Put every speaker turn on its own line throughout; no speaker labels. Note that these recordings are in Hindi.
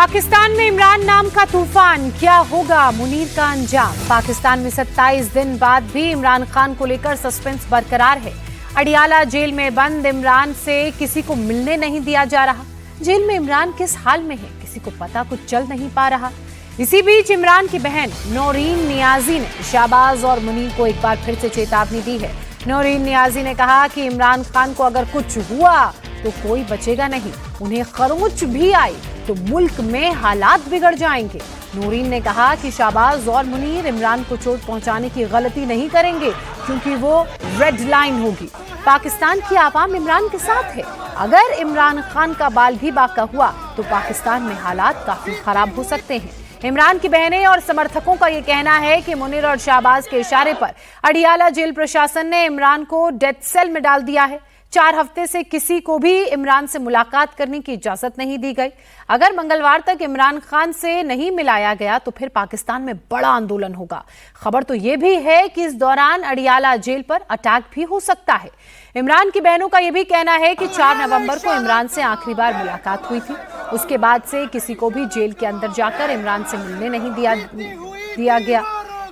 पाकिस्तान में इमरान नाम का तूफान, क्या होगा मुनीर का अंजाम। पाकिस्तान में 27 दिन बाद भी इमरान खान को लेकर सस्पेंस बरकरार है। अडियाला जेल में बंद इमरान से किसी को मिलने नहीं दिया जा रहा। जेल में इमरान किस हाल में है, किसी को पता कुछ चल नहीं पा रहा। इसी बीच इमरान की बहन नौरीन नियाजी ने शाहबाज और मुनीर को एक बार फिर से चेतावनी दी है। नौरीन नियाजी ने कहा कि इमरान खान को अगर कुछ हुआ तो कोई बचेगा नहीं, उन्हें खरोंच भी आई तो मुल्क में हालात बिगड़ जाएंगे। नौरीन ने कहा कि शाहबाज और मुनीर इमरान को चोट पहुंचाने की गलती नहीं करेंगे क्योंकि वो रेड लाइन होगी। पाकिस्तान की आवाम इमरान के साथ है। अगर इमरान खान का बाल भी बाका हुआ तो पाकिस्तान में हालात काफी खराब हो सकते हैं। इमरान की बहनें और समर्थकों का यह कहना है कि मुनीर और शाहबाज के इशारे पर अडियाला जेल प्रशासन ने इमरान को डेथ सेल में डाल दिया है। 4 हफ्ते से किसी को भी इमरान से मुलाकात करने की इजाजत नहीं दी गई। अगर मंगलवार तक इमरान खान से नहीं मिलाया गया तो फिर पाकिस्तान में बड़ा आंदोलन होगा। खबर तो यह भी है कि इस दौरान अडियाला जेल पर अटैक भी हो सकता है। इमरान की बहनों का यह भी कहना है कि 4 नवंबर को इमरान से आखिरी बार मुलाकात हुई थी। उसके बाद से किसी को भी जेल के अंदर जाकर इमरान से मिलने नहीं दिया गया।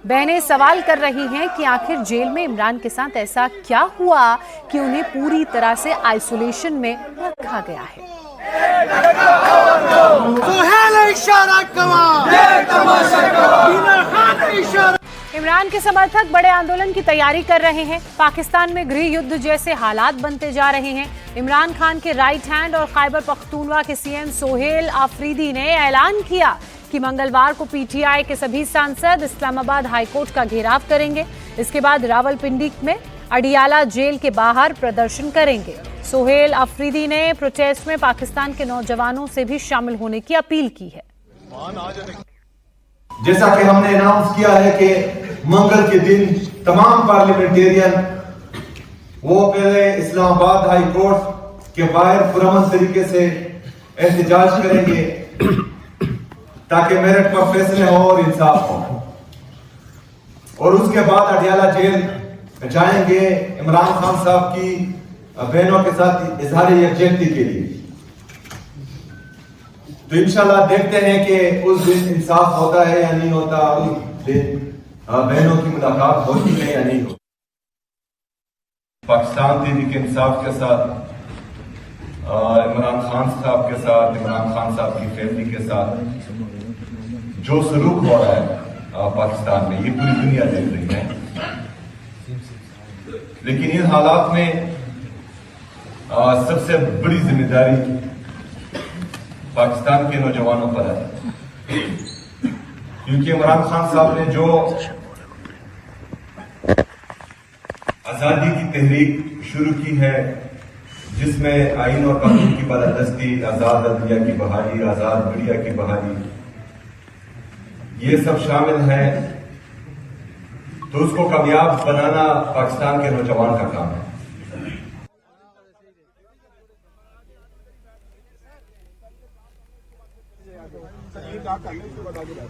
बहनें सवाल कर रही हैं कि आखिर जेल में इमरान के साथ ऐसा क्या हुआ कि उन्हें पूरी तरह से आइसोलेशन में रखा गया है। इमरान के समर्थक बड़े आंदोलन की तैयारी कर रहे हैं। पाकिस्तान में गृह युद्ध जैसे हालात बनते जा रहे हैं। इमरान खान के राइट हैंड और खैबर पख्तूनवा के सीएम सोहेल आफरीदी ने ऐलान किया कि मंगलवार को पीटीआई के सभी सांसद इस्लामाबाद हाईकोर्ट का घेराव करेंगे। इसके बाद रावलपिंडी में अडियाला जेल के बाहर प्रदर्शन करेंगे। सोहेल आफरीदी ने प्रोटेस्ट में पाकिस्तान के नौजवानों से भी शामिल होने की अपील की है।
जैसा कि हमने अनाउंस किया है कि मंगल के दिन तमाम पार्लियामेंटेरियन वो पहले इस्लामाबाद हाई कोर्ट के बाहर पुरअमन तरीके से एहतजाज करेंगे ताकि मेरिट पर फैसले हो और इंसाफ हो, और उसके बाद अडियाला जेल जाएंगे इमरान खान साहब की बहनों के साथ इजहार यकजहती के लिए। तो इंशाल्लाह देखते हैं कि उस दिन इंसाफ होता है या नहीं होता, उस दिन बहनों की मुलाकात होती है या नहीं होती। पाकिस्तान तहरीक इंसाफ के साथ, इमरान खान साहब के साथ, इमरान खान साहब की फैमिली के साथ जो सलूक हो रहा है पाकिस्तान में, ये पूरी दुनिया देख रही है। लेकिन इन हालात में सबसे बड़ी जिम्मेदारी पाकिस्तान के नौजवानों पर है, क्योंकि इमरान खान साहब ने जो आजादी की तहरीक शुरू की है, जिसमें आईन और कानून की बालादस्ती, आजाद अदलिया की बहाली, आजाद मीडिया की बहाली, ये सब शामिल है, तो उसको कामयाब बनाना पाकिस्तान के नौजवान का काम है।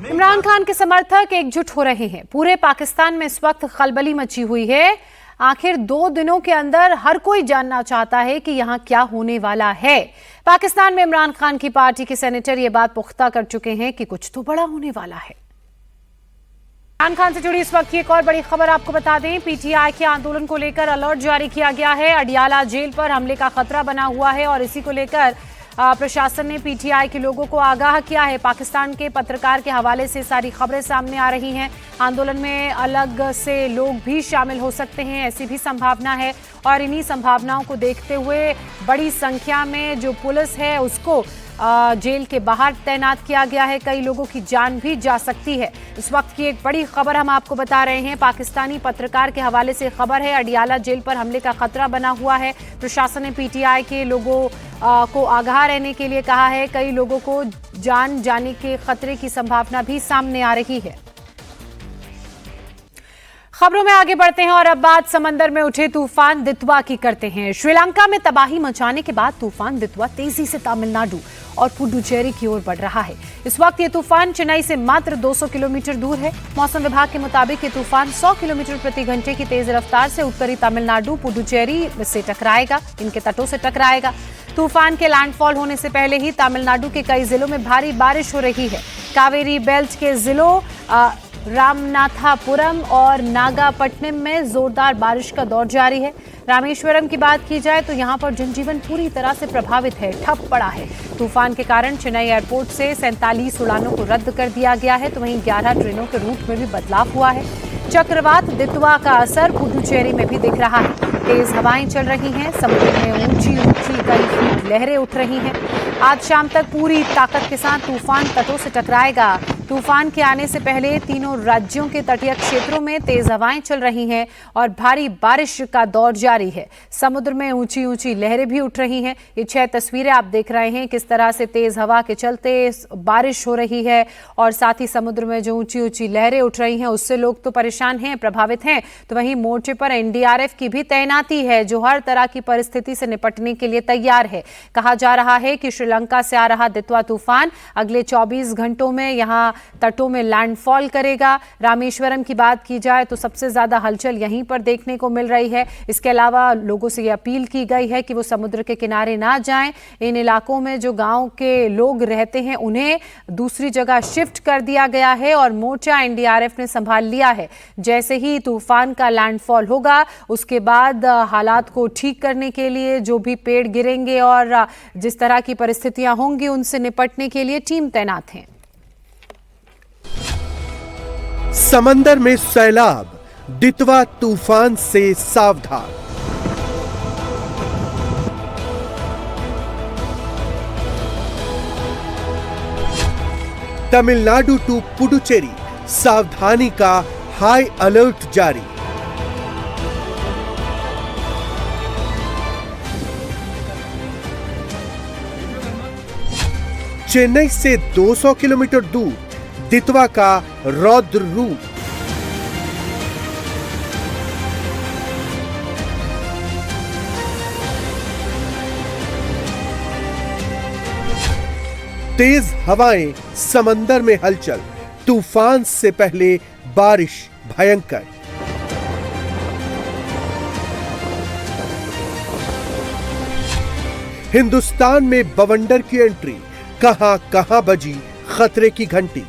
इमरान खान के समर्थक एकजुट हो रहे हैं। पूरे पाकिस्तान में इस वक्त खलबली मची हुई है। आखिर 2 दिनों के अंदर हर कोई जानना चाहता है कि यहाँ क्या होने वाला है। पाकिस्तान में इमरान खान की पार्टी के सेनेटर ये बात पुख्ता कर चुके हैं कि कुछ तो बड़ा होने वाला है। इमरान खान से जुड़ी इस वक्त की एक और बड़ी खबर आपको बता दें। पीटीआई के आंदोलन को लेकर अलर्ट जारी किया गया है। अडियाला जेल पर हमले का खतरा बना हुआ है और इसी को लेकर प्रशासन ने पीटीआई के लोगों को आगाह किया है। पाकिस्तान के पत्रकार के हवाले से सारी खबरें सामने आ रही हैं। आंदोलन में अलग से लोग भी शामिल हो सकते हैं, ऐसी भी संभावना है। और इन्हीं संभावनाओं को देखते हुए बड़ी संख्या में जो पुलिस है उसको जेल के बाहर तैनात किया गया है। कई लोगों की जान भी जा सकती है। इस वक्त की एक बड़ी खबर हम आपको बता रहे हैं। पाकिस्तानी पत्रकार के हवाले से खबर है, अडियाला जेल पर हमले का खतरा बना हुआ है। प्रशासन ने पीटीआई के लोगों को आगाह रहने के लिए कहा है। कई लोगों को जान जाने के खतरे की संभावना भी सामने आ रही है। खबरों में आगे बढ़ते हैं और अब बात समंदर में उठे तूफान दितवा की करते हैं। श्रीलंका में तबाही मचाने के बाद तूफान दितवा तेजी से तमिलनाडु और पुडुचेरी की ओर बढ़ रहा है। इस वक्त ये तूफान चेन्नई से मात्र 200 किलोमीटर दूर है। मौसम विभाग के मुताबिक ये तूफान 100 किलोमीटर प्रति घंटे की तेज रफ्तार से उत्तरी तमिलनाडु पुडुचेरी से टकराएगा, इनके तटों से टकराएगा। तूफान के लैंडफॉल होने से पहले ही तमिलनाडु के कई जिलों में भारी बारिश हो रही है। कावेरी बेल्ट के जिलों रामनाथापुरम और नागापट्टिनम में जोरदार बारिश का दौर जारी है। रामेश्वरम की बात की जाए तो यहां पर जनजीवन पूरी तरह से प्रभावित है, ठप पड़ा है। तूफान के कारण चेन्नई एयरपोर्ट से 47 उड़ानों को रद्द कर दिया गया है, तो वहीं 11 ट्रेनों के रूट में भी बदलाव हुआ है। चक्रवात दितवा का असर पुडुचेरी में भी दिख रहा है। तेज हवाएं चल रही हैं, समुद्र में ऊंची ऊंची कई फीट लहरें उठ रही हैं। आज शाम तक पूरी ताकत के साथ तूफान तटों से टकराएगा। तूफान के आने से पहले तीनों राज्यों के तटीय क्षेत्रों में तेज हवाएं चल रही हैं और भारी बारिश का दौर जारी है। समुद्र में ऊंची ऊंची लहरें भी उठ रही हैं। ये 6 तस्वीरें आप देख रहे हैं किस तरह से तेज हवा के चलते बारिश हो रही है और साथ ही समुद्र में जो ऊंची ऊंची लहरें उठ रही हैं उससे लोग तो परेशान हैं, प्रभावित हैं। तो वहीं मोर्चे पर एनडीआरएफ की भी तैनाती है, जो हर तरह की परिस्थिति से निपटने के लिए तैयार है। कहा जा रहा है कि श्रीलंका से आ रहा दितवा तूफान अगले 24 घंटों में यहां तटों में लैंडफॉल करेगा। रामेश्वरम की बात की जाए तो सबसे ज्यादा हलचल यहीं पर देखने को मिल रही है। इसके अलावा लोगों से यह अपील की गई है कि वो समुद्र के किनारे ना जाएं। इन इलाकों में जो गांव के लोग रहते हैं उन्हें दूसरी जगह शिफ्ट कर दिया गया है और मोर्चा एनडीआरएफ ने संभाल लिया है। जैसे ही तूफान का लैंडफॉल होगा उसके बाद हालात को ठीक करने के लिए जो भी पेड़ गिरेंगे और जिस तरह की परिस्थितियां होंगी उनसे निपटने के लिए टीम तैनात है।
समंदर में सैलाब, दितवा तूफान से सावधान। तमिलनाडु टू पुडुचेरी सावधानी का हाई अलर्ट जारी। चेन्नई से 200 किलोमीटर दूर दितवा का रौद्र रूप। तेज हवाएं, समंदर में हलचल, तूफान से पहले बारिश भयंकर। हिंदुस्तान में बवंडर की एंट्री, कहां कहां बजी खतरे की घंटी।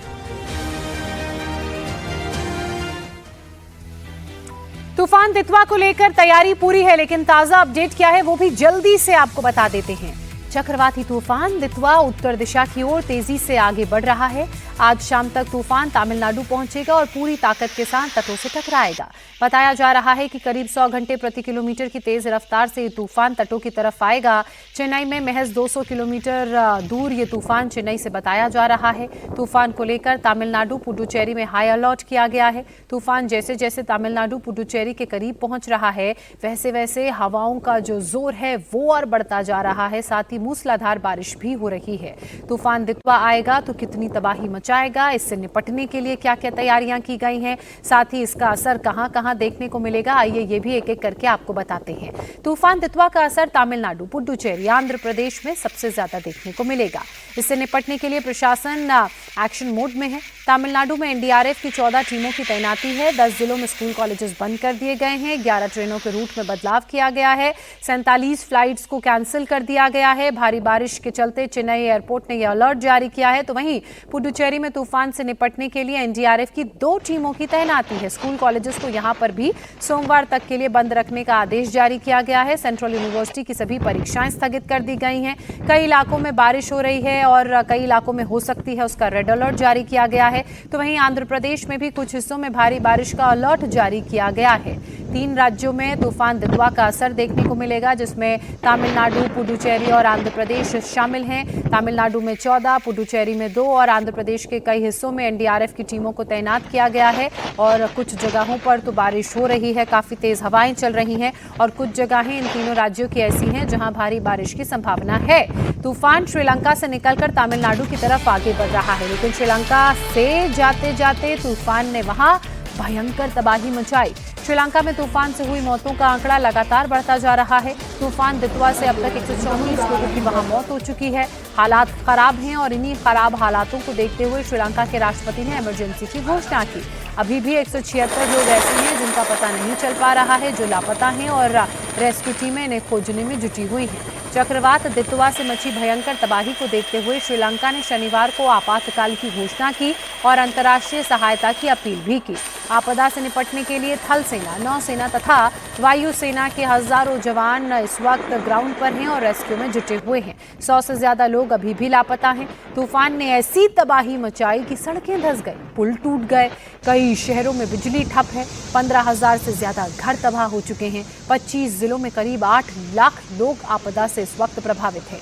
तूफान दितवा को लेकर तैयारी पूरी है, लेकिन ताजा अपडेट क्या है वो भी जल्दी से आपको बता देते हैं। चक्रवाती तूफान दितवा उत्तर दिशा की ओर तेजी से आगे बढ़ रहा है। आज शाम तक तूफान तमिलनाडु पहुंचेगा और पूरी ताकत के साथ तटों से टकराएगा। बताया जा रहा है कि करीब 100 घंटे प्रति किलोमीटर की तेज रफ्तार से ये तूफान तटों की तरफ आएगा। चेन्नई में महज 200 किलोमीटर दूर ये तूफान चेन्नई से बताया जा रहा है। तूफान को लेकर तमिलनाडु पुडुचेरी में हाई अलर्ट किया गया है। तूफान जैसे जैसे तमिलनाडु पुडुचेरी के करीब पहुंच रहा है वैसे वैसे हवाओं का जो जोर है वो और बढ़ता जा रहा है, साथ ही मूसलाधार बारिश भी हो रही है। तूफान दितवा आएगा तो कितनी तबाही मचाएगा, इससे निपटने के लिए क्या क्या तैयारियां की गई हैं, साथ ही इसका असर कहां कहां देखने को मिलेगा, आइए ये भी एक एक करके आपको बताते हैं। तूफान दितवा का असर तमिलनाडु, पुडुचेरी, आंध्र प्रदेश में सबसे ज्यादा देखने को मिलेगा। इससे निपटने के लिए प्रशासन एक्शन मोड में है। तमिलनाडु में एनडीआरएफ की 14 टीमों की तैनाती है। 10 जिलों में स्कूल कॉलेजेस बंद कर दिए गए हैं। 11 ट्रेनों के रूट में बदलाव किया गया है। 47 फ्लाइट्स को कैंसिल कर दिया गया है। भारी बारिश के चलते चेन्नई एयरपोर्ट ने यह अलर्ट जारी किया है। तो वहीं पुडुचेरी में तूफान से निपटने के लिए एनडीआरएफ की 2 टीमों की तैनाती है। स्कूल कॉलेजेस को यहां पर भी सोमवार तक के लिए बंद रखने का आदेश जारी किया गया है। सेंट्रल यूनिवर्सिटी की सभी परीक्षाएं स्थगित कर दी गई हैं। कई इलाकों में बारिश हो रही है और कई इलाकों में हो सकती है, उसका रेड अलर्ट जारी किया गया है। तो वहीं आंध्र प्रदेश में भी कुछ हिस्सों में भारी बारिश का अलर्ट जारी किया गया है। 3 राज्यों में तूफान दितवा का असर देखने को मिलेगा, जिसमें तमिलनाडु, पुडुचेरी और आंध्र प्रदेश शामिल हैं। तमिलनाडु में 14, पुडुचेरी में 2 और आंध्र प्रदेश के कई हिस्सों में एनडीआरएफ की टीमों को तैनात किया गया है। और कुछ जगहों पर तो बारिश हो रही है, काफी तेज हवाएं चल रही हैं और कुछ जगहें इन तीनों राज्यों की ऐसी हैं जहां भारी बारिश की संभावना है। तूफान श्रीलंका से निकलकर तमिलनाडु की तरफ आगे बढ़ रहा है, लेकिन श्रीलंका से जाते जाते तूफान ने वहां भयंकर तबाही मचाई। श्रीलंका में तूफान से हुई मौतों का आंकड़ा लगातार बढ़ता जा रहा है। तूफान दितवा से अब तक 134 लोगों की वहां मौत हो चुकी है। हालात खराब हैं और इन्हीं खराब हालातों को देखते हुए श्रीलंका के राष्ट्रपति ने इमरजेंसी की घोषणा की। अभी भी 176 लोग ऐसे हैं जिनका पता नहीं चल पा रहा है, जो लापता हैं और रेस्क्यू टीमें इन्हें खोजने में जुटी हुई हैं। चक्रवात दितवा से मची भयंकर तबाही को देखते हुए श्रीलंका ने शनिवार को आपातकाल की घोषणा की और अंतर्राष्ट्रीय सहायता की अपील भी की। आपदा से निपटने के लिए थल सेना, नौसेना तथा वायुसेना के हजारों जवान इस वक्त ग्राउंड पर हैं और रेस्क्यू में जुटे हुए हैं। 100 से ज्यादा लोग अभी भी लापता हैं। तूफान ने ऐसी तबाही मचाई कि सड़कें धंस गई, पुल टूट गए, कई शहरों में बिजली ठप है, 15,000 से ज्यादा घर तबाह हो चुके हैं। 25 जिलों में करीब 8 लाख लोग आपदा से इस वक्त प्रभावित हैं।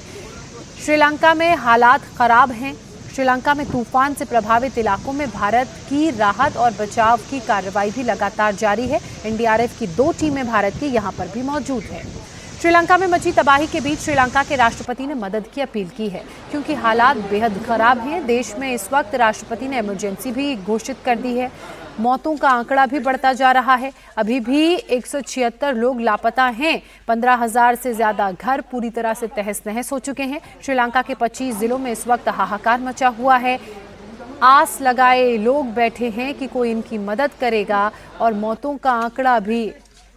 श्रीलंका में हालात खराब हैं। श्रीलंका में तूफान से प्रभावित इलाकों में भारत की राहत और बचाव की कार्रवाई भी लगातार जारी है। एनडीआरएफ की 2 टीमें भारत की यहां पर भी मौजूद हैं। श्रीलंका में मची तबाही के बीच श्रीलंका के राष्ट्रपति ने मदद की अपील की है, क्योंकि हालात बेहद खराब हैं। देश में इस वक्त राष्ट्रपति ने इमरजेंसी भी घोषित कर दी है। मौतों का आंकड़ा भी बढ़ता जा रहा है। अभी भी 176 लोग लापता हैं। 15,000 से ज्यादा घर पूरी तरह से तहस नहस हो चुके हैं। श्रीलंका के 25 जिलों में इस वक्त हाहाकार मचा हुआ है। आस लगाए लोग बैठे हैं कि कोई इनकी मदद करेगा और मौतों का आंकड़ा भी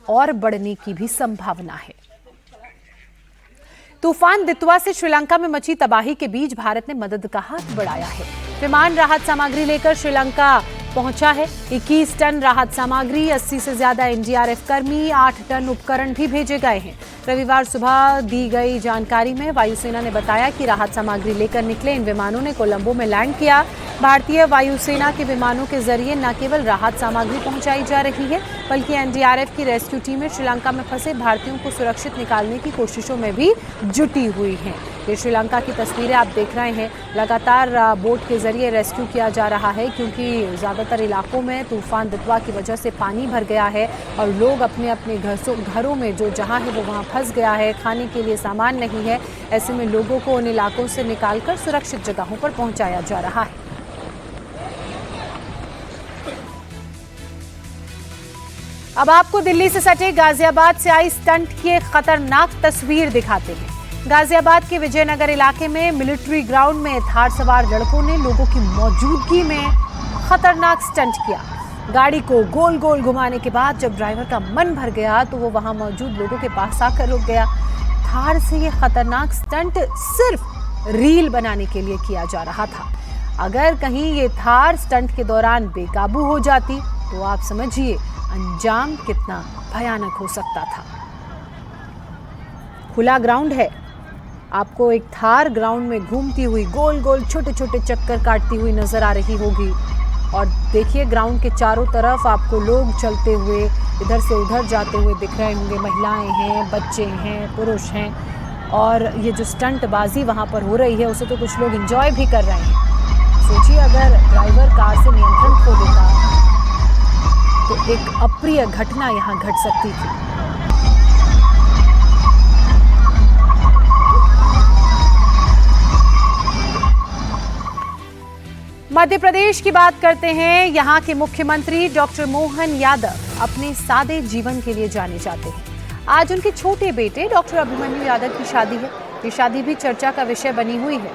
और बढ़ने की भी संभावना है। तूफान दितवा से श्रीलंका में मची तबाही के बीच भारत ने मदद का हाथ बढ़ाया है। विमान राहत सामग्री लेकर श्रीलंका पहुंचा है। 21 टन राहत सामग्री, 80 से ज्यादा एनडीआरएफ कर्मी, 8 टन उपकरण भी भेजे गए हैं। रविवार सुबह दी गई जानकारी में वायुसेना ने बताया कि राहत सामग्री लेकर निकले इन विमानों ने कोलंबो में लैंड किया। भारतीय वायुसेना के विमानों के जरिए न केवल राहत सामग्री पहुंचाई जा रही है, बल्कि एनडीआरएफ की रेस्क्यू टीमें श्रीलंका में फंसे भारतीयों को सुरक्षित निकालने की कोशिशों में भी जुटी हुई हैं। ये श्रीलंका की तस्वीरें आप देख रहे हैं। लगातार बोट के जरिए रेस्क्यू किया जा रहा है, क्योंकि ज़्यादातर इलाकों में तूफान दितवा की वजह से पानी भर गया है और लोग अपने अपने घरों में जो जहां है वो वहां फंस गया है। खाने के लिए सामान नहीं है। ऐसे में लोगों को उन इलाकों से निकालकर सुरक्षित जगहों पर पहुंचाया जा रहा है। अब आपको दिल्ली से सटे गाजियाबाद से आई स्टंट की एक खतरनाक तस्वीर दिखाते हैं। गाजियाबाद के विजयनगर इलाके में मिलिट्री ग्राउंड में थार सवार लड़कों ने लोगों की मौजूदगी में खतरनाक स्टंट किया। गाड़ी को गोल गोल घुमाने के बाद जब ड्राइवर का मन भर गया तो वो वहां मौजूद लोगों के पास आकर रुक गया। थार से ये खतरनाक स्टंट सिर्फ रील बनाने के लिए किया जा रहा था। अगर कहीं ये थार स्टंट के दौरान बेकाबू हो जाती तो आप समझिए अंजाम कितना भयानक हो सकता था। खुला ग्राउंड है, आपको एक थार ग्राउंड में घूमती हुई गोल गोल छोटे छोटे चक्कर काटती हुई नजर आ रही होगी। और देखिए ग्राउंड के चारों तरफ आपको लोग चलते हुए इधर से उधर जाते हुए दिख रहे होंगे। महिलाएं हैं, बच्चे हैं, पुरुष हैं, और ये जो स्टंटबाजी वहाँ पर हो रही है उसे तो कुछ लोग एंजॉय भी कर रहे हैं। सोचिए अगर ड्राइवर कार से नियंत्रण खो देता तो एक अप्रिय घटना यहाँ घट सकती थी। मध्य प्रदेश की बात करते हैं। यहाँ के मुख्यमंत्री डॉक्टर मोहन यादव अपने सादे जीवन के लिए जाने जाते हैं। आज उनके छोटे बेटे डॉक्टर अभिमन्यु यादव की शादी है। ये शादी भी चर्चा का विषय बनी हुई है,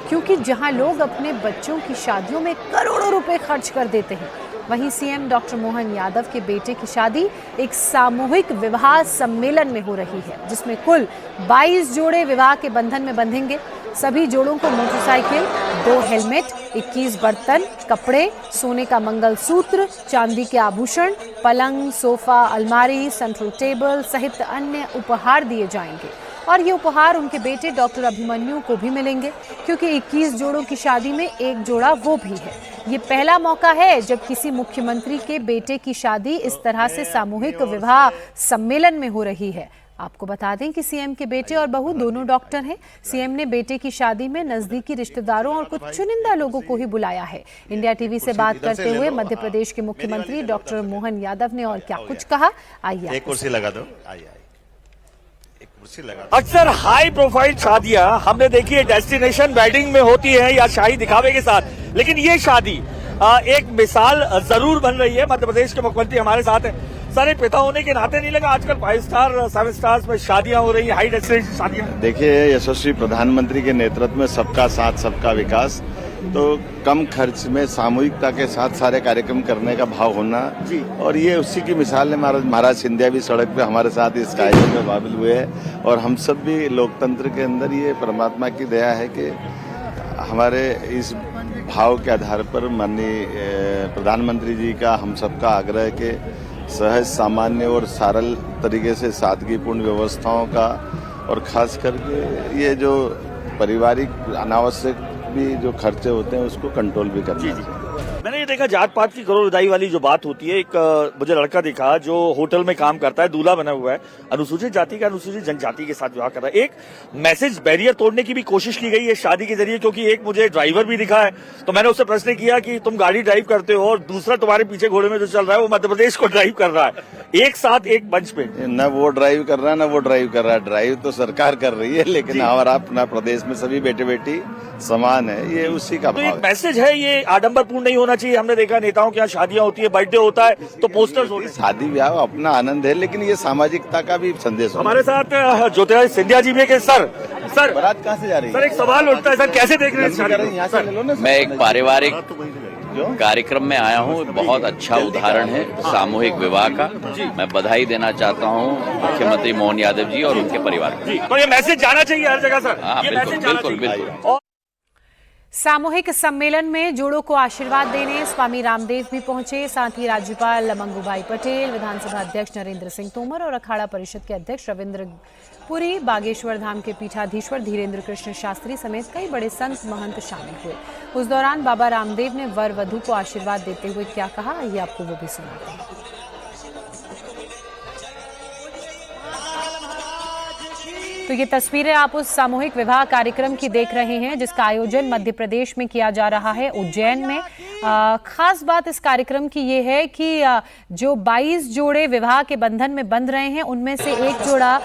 क्योंकि जहां लोग अपने बच्चों की शादियों में करोड़ों रुपए खर्च कर देते हैं, वहीं सीएम डॉक्टर मोहन यादव के बेटे की शादी एक सामूहिक विवाह सम्मेलन में हो रही है, जिसमें कुल 22 जोड़े विवाह के बंधन में बंधेंगे। सभी जोड़ों को मोटरसाइकिल, 2 हेलमेट, 21 बर्तन, कपड़े, सोने का मंगलसूत्र, चांदी के आभूषण, पलंग, सोफा, अलमारी, सेंट्रल टेबल सहित अन्य उपहार दिए जाएंगे। और ये उपहार उनके बेटे डॉक्टर अभिमन्यु को भी मिलेंगे, क्योंकि 21 जोड़ों की शादी में एक जोड़ा वो भी है। ये पहला मौका है जब किसी मुख्यमंत्री के बेटे की शादी इस तरह से सामूहिक विवाह सम्मेलन में हो रही है। आपको बता दें कि सीएम के बेटे और बहू दोनों डॉक्टर हैं। सीएम ने बेटे की शादी में नजदीकी रिश्तेदारों और कुछ चुनिंदा लोगों को ही बुलाया है। इंडिया टीवी से बात करते हुए मध्य प्रदेश के मुख्यमंत्री डॉक्टर मोहन यादव ने और क्या कुछ कहा, आइए।
एक कुर्सी लगा दो।
अक्सर हाई प्रोफाइल शादियां हमने देखी है डेस्टिनेशन वेडिंग में होती है या शाही दिखावे के साथ, लेकिन ये शादी एक मिसाल जरूर बन रही है। मध्य प्रदेश के मुख्यमंत्री हमारे साथ है। सारे पिता होने के नाते नहीं लगा आजकल 5 स्टार 7 स्टार्स में शादियां हो रही है, हाई डेस्टिनेशन शादियां।
देखिए, यशस्वी प्रधानमंत्री के नेतृत्व में सबका साथ सबका विकास, तो कम खर्च में सामूहिकता के साथ सारे कार्यक्रम करने का भाव होना
जी।
और ये उसी की मिसाल है। महाराज सिंधिया भी सड़क पे हमारे साथ इस कार्यक्रम में शामिल हुए हैं और हम सब भी लोकतंत्र के अंदर ये परमात्मा की दया है कि हमारे इस भाव के आधार पर माननीय प्रधानमंत्री जी का हम सबका आग्रह है कि सहज सामान्य और सरल तरीके से सादगीपूर्ण व्यवस्थाओं का और खास करके ये जो पारिवारिक अनावश्यक भी जो खर्चे होते हैं उसको कंट्रोल भी करना चाहिए।
मैंने ये देखा जात पात की करोड़ विदाई वाली जो बात होती है, एक मुझे लड़का दिखा जो होटल में काम करता है, दूल्हा बना हुआ है, अनुसूचित जाति का अनुसूचित जनजाति के साथ विवाह कर रहा है। एक मैसेज बैरियर तोड़ने की भी कोशिश की गई है शादी के जरिए, क्योंकि एक मुझे ड्राइवर भी दिखा है तो मैंने उससे प्रश्न किया कि तुम गाड़ी ड्राइव करते हो और दूसरा तुम्हारे पीछे घोड़े में जो चल रहा है वो मध्य प्रदेश को ड्राइव कर रहा है, एक साथ एक मंच पे।
न वो ड्राइव कर रहा है न वो ड्राइव कर रहा है, ड्राइव तो सरकार कर रही है, लेकिन हमारा अपना प्रदेश में सभी बेटे बेटी समान है, ये उसी का
तो
भाव
एक मैसेज है, ये आडंबरपूर्ण नहीं होना चाहिए। हमने देखा नेताओं के यहाँ शादियां होती है, बर्थडे होता है तो पोस्टर्स होते हैं।
शादी ब्याह अपना आनंद है, लेकिन ये सामाजिकता का भी संदेश है।
हमारे साथ ज्योतिरादित्य सिंधिया जी भी है कि सर
बारात कहाँ से जा रही है?
सर एक सवाल उठता है, सर कैसे देख रहे हैं
यहाँ से ले लो ना।
मैं एक पारिवारिक कार्यक्रम में आया हूँ, बहुत अच्छा उदाहरण है सामूहिक विवाह का। मैं बधाई देना चाहता हूँ मुख्यमंत्री मोहन यादव जी और उनके परिवार को।
तो ये मैसेज जाना चाहिए हर जगह सर।
हाँ,
ये
बिल्कुल
मैसेज जाना
बिल्कुल
चाहिए।
बिल्कुल।
सामूहिक सम्मेलन में जोड़ों को आशीर्वाद देने स्वामी रामदेव भी पहुंचे। साथ ही राज्यपाल मंगूभाई पटेल, विधानसभा अध्यक्ष नरेंद्र सिंह तोमर और अखाड़ा परिषद के अध्यक्ष रविंद्र पुरी, बागेश्वर धाम के पीठाधीश्वर धीरेन्द्र कृष्ण शास्त्री समेत कई बड़े संत महंत शामिल हुए। उस दौरान बाबा रामदेव ने वर वधू को आशीर्वाद देते हुए क्या कहा, आइए आपको वो भी सुनाते हैं। तो ये तस्वीरें आप उस सामूहिक विवाह कार्यक्रम की देख रहे हैं जिसका आयोजन मध्य प्रदेश में किया जा रहा है, उज्जैन में। खास बात इस कार्यक्रम की ये है कि जो 22 जोड़े विवाह के बंधन में बंध रहे हैं उनमें से एक जोड़ा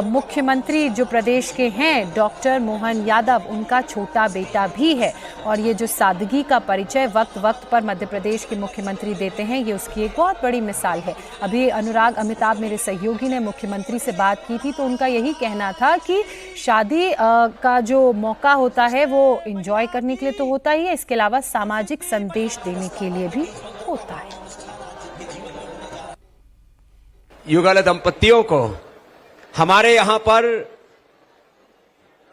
मुख्यमंत्री जो प्रदेश के हैं डॉक्टर मोहन यादव, उनका छोटा बेटा भी है। और ये जो सादगी का परिचय वक्त वक्त पर मध्य प्रदेश के मुख्यमंत्री देते हैं, ये उसकी एक बहुत बड़ी मिसाल है। अभी अनुराग अमिताभ मेरे सहयोगी ने मुख्यमंत्री से बात की थी तो उनका यही कहना था कि शादी का जो मौका होता है वो एंजॉय करने के लिए तो होता ही है, इसके अलावा सामाजिक संदेश देने के लिए भी होता है।
युगल दंपतियों को हमारे यहाँ पर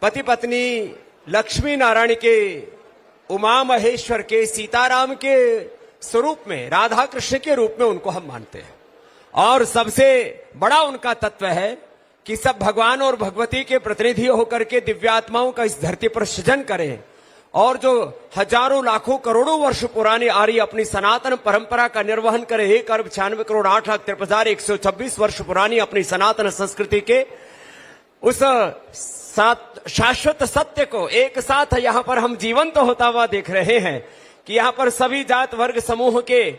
पति पत्नी लक्ष्मी नारायण के, उमा महेश्वर के, सीताराम के स्वरूप में, राधा कृष्ण के रूप में उनको हम मानते हैं। और सबसे बड़ा उनका तत्व है कि सब भगवान और भगवती के प्रतिनिधि होकर के दिव्यात्माओं का इस धरती पर सृजन करें और जो हजारों लाखों करोड़ों वर्ष पुरानी आ रही अपनी सनातन परंपरा का निर्वहन करे। 1,96,08,53,126 वर्ष पुरानी अपनी सनातन संस्कृति के उस शाश्वत सत्य को एक साथ यहाँ पर हम जीवंत होता हुआ देख रहे हैं कि यहाँ पर सभी जात वर्ग समूह के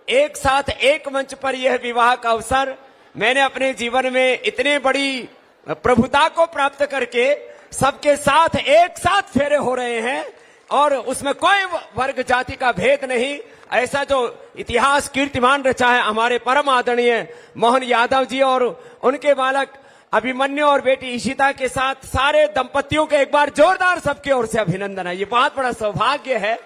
एक साथ एक मंच पर यह विवाह का अवसर मैंने अपने जीवन में इतने बड़ी प्रभुता को प्राप्त करके सबके साथ एक साथ फेरे हो रहे हैं और उसमें कोई वर्ग जाति का भेद नहीं। ऐसा जो इतिहास कीर्तिमान रचा है हमारे परम आदरणीय मोहन यादव जी और उनके बालक अभिमन्यु और बेटी ईशिता के साथ सारे दंपतियों के एक बार जोरदार सबकी ओर से अभिनंदन है। ये बहुत बड़ा सौभाग्य है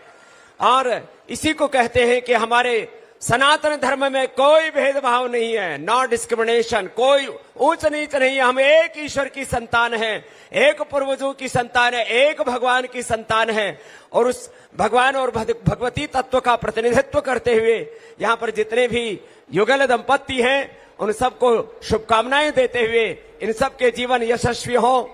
और इसी को कहते हैं कि हमारे सनातन धर्म में कोई भेदभाव नहीं है, नॉट डिस्क्रिमिनेशन, कोई ऊंच नीच नहीं है। हम एक ईश्वर की संतान हैं, एक पूर्वजों की संतान है, एक भगवान की संतान है और उस भगवान और भगवती तत्व का प्रतिनिधित्व करते हुए यहाँ पर जितने भी युगल दंपति हैं उन सबको शुभकामनाएं देते हुए इन सबके जीवन यशस्वी हो।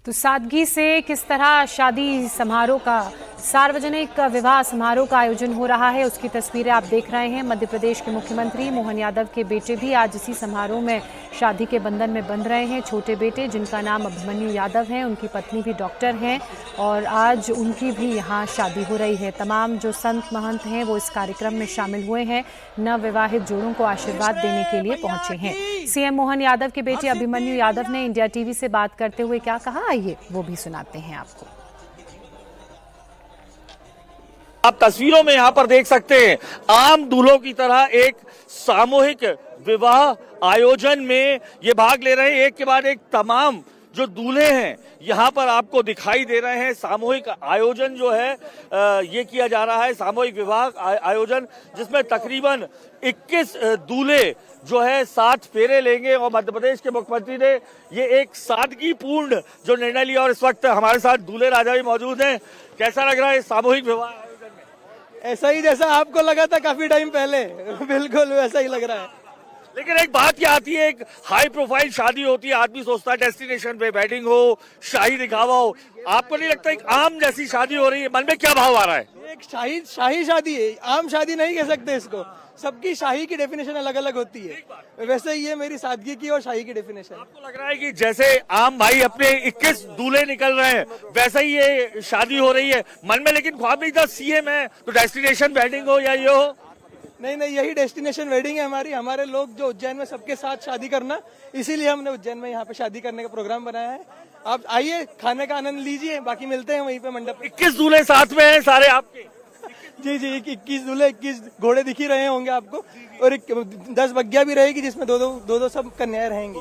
तो सादगी से किस तरह शादी समारोह का, सार्वजनिक विवाह समारोह का आयोजन हो रहा है उसकी तस्वीरें आप देख रहे हैं। मध्य प्रदेश के मुख्यमंत्री मोहन यादव के बेटे भी आज इसी समारोह में शादी के बंधन में बंध रहे हैं। छोटे बेटे जिनका नाम अभिमन्यु यादव है, उनकी पत्नी भी डॉक्टर हैं और आज उनकी भी यहाँ शादी हो रही है। तमाम जो संत महंत हैं वो इस कार्यक्रम में शामिल हुए हैं, नवविवाहित जोड़ों को आशीर्वाद देने के लिए पहुंचे हैं। सीएम मोहन यादव के बेटे अभिमन्यु यादव ने इंडिया टीवी से बात करते हुए क्या कहा, आइए वो भी सुनाते हैं आपको।
आप तस्वीरों में यहां पर देख सकते हैं आम दूल्हों की तरह एक सामूहिक विवाह आयोजन में ये भाग ले रहे हैं। एक के बाद एक तमाम जो दूल्हे हैं यहाँ पर आपको दिखाई दे रहे हैं। सामूहिक आयोजन जो है ये किया जा रहा है, सामूहिक विवाह आयोजन, जिसमें तकरीबन 21 दूल्हे जो है 7 फेरे लेंगे। और मध्य प्रदेश के मुख्यमंत्री ने ये एक सादगीपूर्ण जो निर्णय लिया। और इस वक्त हमारे साथ दूल्हे राजा भी मौजूद हैं। कैसा लग रहा है सामूहिक विवाह आयोजन में?
ऐसा ही जैसा आपको लगा था काफी टाइम पहले, बिल्कुल वैसा ही लग रहा है।
लेकिन एक बात क्या आती है, एक हाई प्रोफाइल शादी होती है, आदमी सोचता है डेस्टिनेशन पे वेडिंग हो, शाही दिखावा हो। आपको नहीं लगता एक आम जैसी शादी हो रही है? मन में क्या भाव आ रहा है?
एक शाही शादी है, आम शादी नहीं कह सकते इसको। सबकी शाही की डेफिनेशन अलग अलग होती है, वैसे ये मेरी सादगी की और शाही की डेफिनेशन।
आपको लग रहा है कि जैसे आम भाई अपने 21 दूल्हे निकल रहे हैं, वैसा ही ये शादी हो रही है मन में? लेकिन ख्वाब नहीं था सीएम है तो डेस्टिनेशन वेडिंग हो या ये हो?
नहीं, यही डेस्टिनेशन वेडिंग है हमारी। हमारे लोग जो उज्जैन में सबके साथ शादी करना, इसीलिए हमने उज्जैन में यहाँ पे शादी करने का प्रोग्राम बनाया है। आप आइए, खाने का आनंद लीजिए, बाकी मिलते हैं वहीं पे मंडप।
21 दूल्हे साथ में हैं सारे आपके?
जी 21 दूल्हे, 21 घोड़े दिख ही रहे होंगे आपको, और 10 बग्गिया भी रहेगी जिसमें दो सब कन्याएं रहेंगी।